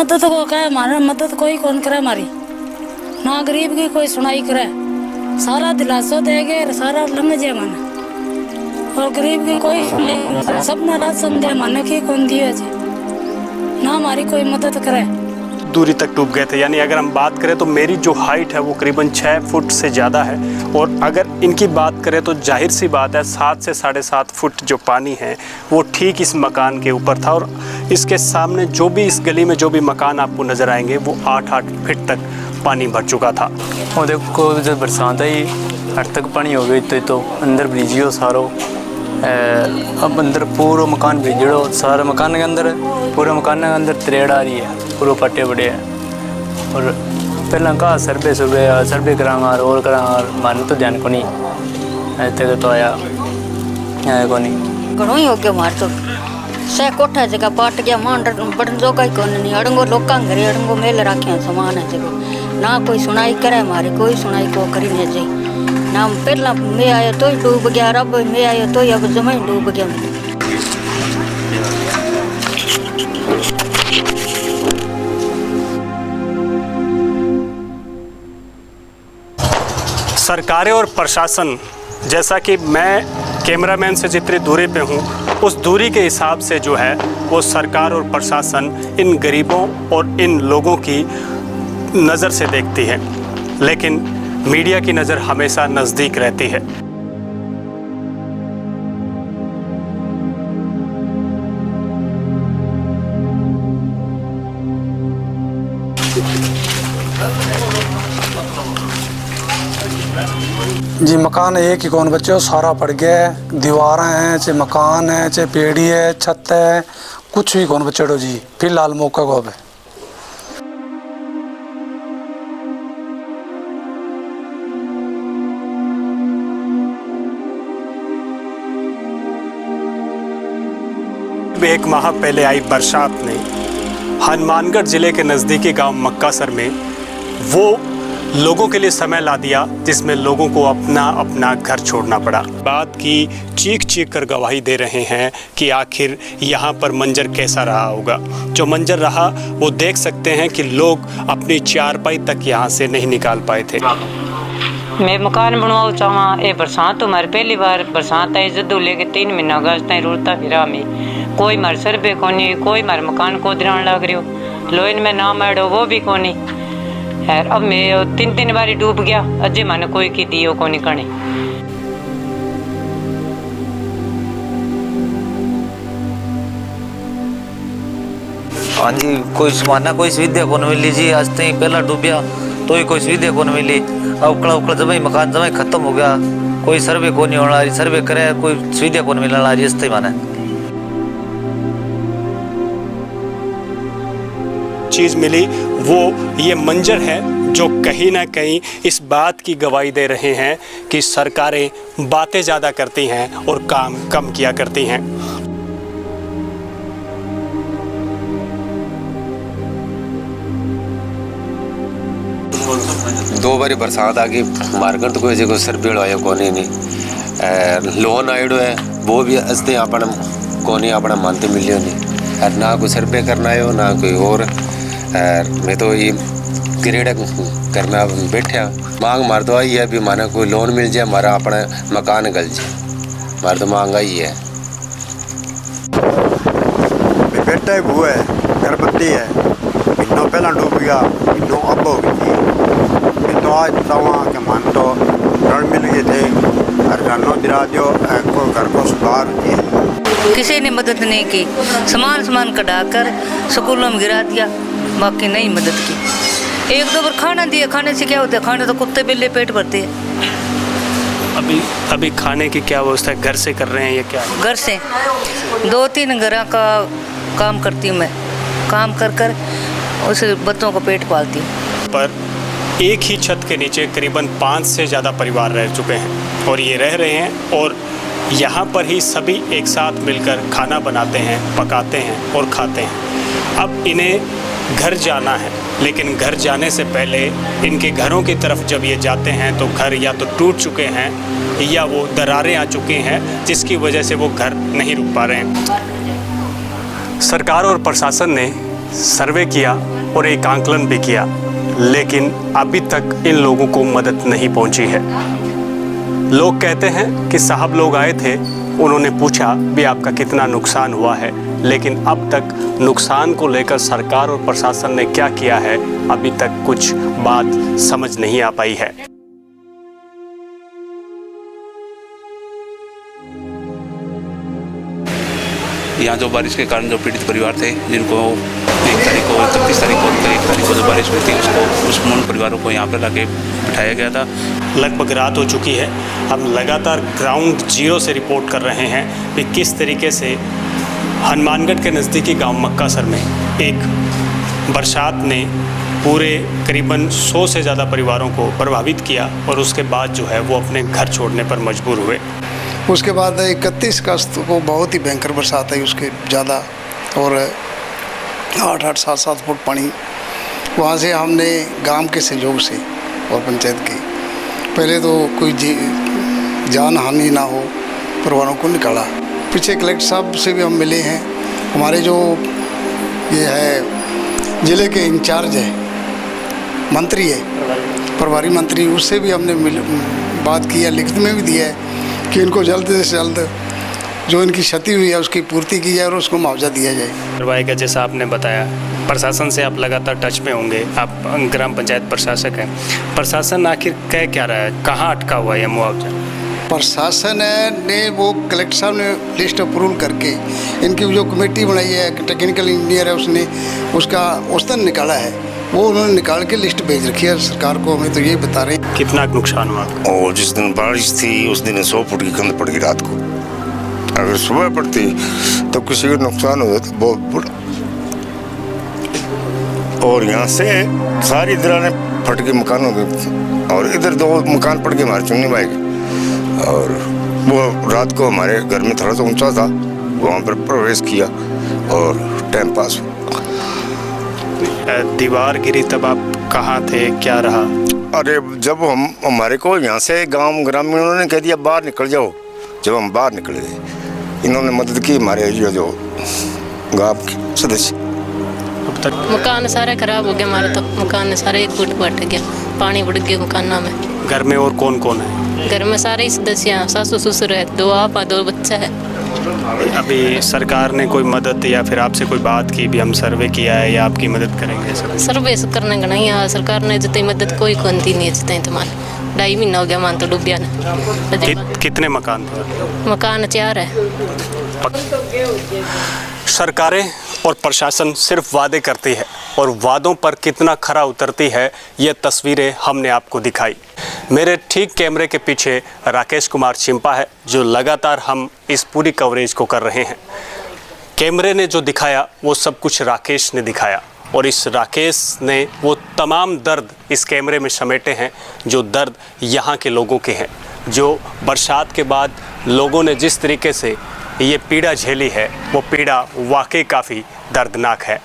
मदद को कहे हमारा मदद कोई कौन करे हमारी, ना गरीब की कोई सुनाई करे, सारा दिलासा देगे सारा लंघ जाए माना, और गरीब की कोई सब नाराज समझे माने की कौन दिए ना हमारी कोई मदद करे। दूरी तक डूब गए थे। यानी अगर हम बात करें तो मेरी जो हाइट है वो करीबन 6 फुट से ज़्यादा है, और अगर इनकी बात करें तो जाहिर सी बात है 7 से 7.5 फुट जो पानी है वो ठीक इस मकान के ऊपर था, और इसके सामने जो भी इस गली में जो भी मकान आपको नज़र आएंगे वो 8-8 फीट तक पानी भर चुका था। और देखो जब बरसात आई हर तक पानी हो गई तो अंदर भीजियो सारो, अब अंदर पूरा मकान भीजड़ो, सारा मकान के अंदर पूरे मकान के अंदर त्रेड़ आ रही है, पूरे पट्टे बड़े हैं। और पहला कहा सर्वे करांगा और करांगा, माने तो ध्यान को नहीं तक तो आया को नहीं घणो ही हो गया मार तो से कोठा जगह पाट गया मान बटन जो कहीं कौन नहीं अड़ंगो लोका घरे अड़ंगो मेल रखे सामान है जगह ना कोई सुनाई करे हमारी, कोई सुनाई को करी नहीं जाए ना। पहला मैं आया तो ही डूब गया, अब मैं आया तो ही अब जमा ही डूब गया। सरकारें और प्रशासन, जैसा कि मैं कैमरामैन से जितनी दूरी पे हूँ उस दूरी के हिसाब से जो है वो सरकार और प्रशासन इन गरीबों और इन लोगों की नज़र से देखती है, लेकिन मीडिया की नज़र हमेशा नज़दीक रहती है। जी मकान एक ही कौन बच्चे सारा पड़ गया है, दीवारें हैं चाहे मकान है चाहे पेड़ी है छत है, कुछ भी कौन बच्चेड़ो जी फिलहाल मौका को है। एक माह पहले आई बरसात ने हनुमानगढ़ ज़िले के नज़दीकी गांव मक्कासर में वो लोगों के लिए समय ला दिया जिसमें लोगों को अपना अपना घर छोड़ना पड़ा। बात की चीख चीख कर गवाही दे रहे हैं कि आखिर यहाँ पर मंजर कैसा रहा होगा। जो मंजर रहा वो देख सकते हैं कि लोग अपनी चारपाई तक यहाँ से नहीं निकाल पाए थे। मैं मकान बनवाओ चाहवा, ये बरसात तो हमारी पहली बार बरसात आई जदू लेके 3 महीना अगस्त तक रुलता फिरा में कोई मार सर्वे कोनी, कोई मार मकान को दिरान लग रही हो लोइन में नाम आड़ो वो भी कोनी है। अब मैं 3 बारी डूब गया, अजय माने कोई की दियो कोनी कने। हाँ जी, कोई माना कोई सुविधा कौन मिली जी, आज तक पहला डूबिया तो ही कोई सुविधा कौन मिली। अब उकड़ा जब मकान जब खत्म हो गया, कोई सर्वे कौन होना रही, सर्वे करे कोई सुविधा कौन मिलने रही, इस तरह माना चीज़ मिली वो ये मंजर है जो कहीं ना कहीं इस बात की गवाही दे रहे हैं कि सरकारें बातें ज़्यादा करती हैं और काम कम किया करती हैं। दो बारी बरसात आ गई मारकर तो कोई जगह सर्वे आया कोनी नहीं, लोन आइडो है वो भी असते अपन कोनी अपना मानते मिलियो नहीं, और ना कोई सर्वे करना आयो ना कोई और। मैं तो ये ग्रेड करना बैठा मांग मार तो आई है भी माना कोई लोन मिल जाए हमारा अपना मकान गल जाए, मार तो मांग आई है। बेटा ही बुआ है, गर्भवती है, इन्नो पहला डूब गया, इन्नो अब हो गई, इन्नो आज तवा के मान तो ऋण मिल गए थे, और घरों दिरा जो को घर को सुधार किए। किसी ने मदद नहीं की, सामान कढ़ाकर स्कूलों में गिरा दिया, बाकी नहीं मदद की। 1-2 बार खाना दिया, खाने से क्या होता है, खाने तो कुत्ते बिल्ले पेट भरते हैं। अभी खाने की क्या व्यवस्था है, घर से कर रहे हैं या क्या? घर से 2-3 घरों का काम करती हूँ मैं, काम कर उस बच्चों को पेट पालती हूँ। पर एक ही छत के नीचे करीबन 5 से ज़्यादा परिवार रह चुके हैं, और ये रह रहे हैं और यहाँ पर ही सभी एक साथ मिलकर खाना बनाते हैं, पकाते हैं और खाते हैं। अब इन्हें घर जाना है, लेकिन घर जाने से पहले इनके घरों की तरफ जब ये जाते हैं तो घर या तो टूट चुके हैं या वो दरारें आ चुकी हैं, जिसकी वजह से वो घर नहीं रुक पा रहे हैं। सरकार और प्रशासन ने सर्वे किया और एक आंकलन भी किया, लेकिन अभी तक इन लोगों को मदद नहीं पहुंची है। लोग कहते हैं कि साहब लोग आए थे, उन्होंने पूछा भी आपका कितना नुकसान हुआ है, लेकिन अब तक नुकसान को लेकर सरकार और प्रशासन ने क्या किया है, अभी तक कुछ बात समझ नहीं आ पाई है। यहाँ जो बारिश के कारण जो पीड़ित परिवार थे, जिनको 1 तारीख को 31 तारीख को 1 तारीख को जो बारिश हुई थी, उस उन परिवारों को यहाँ पर लाके बिठाया गया था। लगभग रात हो चुकी है। हम लगातार ग्राउंड जीरो से रिपोर्ट कर रहे हैं कि किस तरीके से हनुमानगढ़ के नज़दीकी गांव मक्कासर में एक बरसात ने पूरे करीबन 100 से ज़्यादा परिवारों को प्रभावित किया और उसके बाद जो है वो अपने घर छोड़ने पर मजबूर हुए। उसके बाद 31 अगस्त को बहुत ही भयंकर बरसात आई, उसके ज़्यादा, और 8-8, 7-7 फुट पानी। वहाँ से हमने गांव के सहयोग से और पंचायत के पहले तो कोई जान हानि ना हो परिवारों को निकाला। पीछे कलेक्टर साहब से भी हम मिले हैं, हमारे जो ये है ज़िले के इंचार्ज है, मंत्री है, प्रभारी मंत्री, उससे भी हमने बात की है, लिखित में भी दिया है कि इनको जल्द से जल्द जो इनकी क्षति हुई है उसकी पूर्ति की जाए और उसको मुआवजा दिया जाए। करवाएगा। जैसा आपने बताया, प्रशासन से आप लगातार टच में होंगे, आप ग्राम पंचायत प्रशासक हैं, प्रशासन आखिर कह क्या रहा है, कहाँ अटका हुआ है मुआवजा? प्रशासन ने वो कलेक्टर साहब ने लिस्ट अप्रूवल करके इनकी जो कमेटी बनाई है, टेक्निकल इंजीनियर है, उसने उसका औसतन निकाला है, वो उन्होंने निकाल के लिस्ट भेज रखी है सरकार को। हमें तो ये बता रहे हैं। कितना नुकसान हुआ? और जिस दिन बारिश थी उस दिन 100 फुट की कंध पड़ गई रात को। अगर सुबह पड़ती तो किसी को नुकसान हो जाता बहुत बड़ा। और यहाँ से सारी दरारें फट के मकान हो गए और इधर 2 मकान पड़ के हमारे चुन्नी भाई के। और वो रात को हमारे घर में थोड़ा सा ऊंचा था, वहाँ पर प्रवेश किया और टाइम पास हुआ। दीवार गिरी तब आप कहाँ थे, क्या रहा? अरे जब हमारे को यहाँ से गांव ग्रामीणों ने कह दिया बाहर निकल जाओ, जब हम बाहर निकले इन्होंने मदद की हमारे एरिया जो गांव के सदस्य। अब तक मकान सारे खराब हो गया हमारे, तो मकान सारे 1 फुट बढ़ गया, पानी बढ़ गया मकाना में। घर में और कौन कौन है? घर में सारे ही सदस्य हैं, सासू ससुर है, 2 आप 2 बच्चा है। अभी सरकार ने कोई मदद या फिर आपसे कोई बात की भी, हम सर्वे किया है या आपकी मदद करेंगे? सर्वे करने का नहीं है, सरकार ने जितनी मदद कोई दी नहीं है, जितनी तुम्हारे 2.5 महीना हो गया मान तो डूबिया ने। कितने मकान थे? मकान 4 है। सरकारें और प्रशासन सिर्फ वादे करती है और वादों पर कितना खरा उतरती है, ये तस्वीरें हमने आपको दिखाई। मेरे ठीक कैमरे के पीछे राकेश कुमार चिंपा है, जो लगातार हम इस पूरी कवरेज को कर रहे हैं। कैमरे ने जो दिखाया वो सब कुछ राकेश ने दिखाया, और इस राकेश ने वो तमाम दर्द इस कैमरे में समेटे हैं, जो दर्द यहाँ के लोगों के हैं, जो बरसात के बाद लोगों ने जिस तरीके से ये पीड़ा झेली है, वो पीड़ा वाकई काफ़ी दर्दनाक है।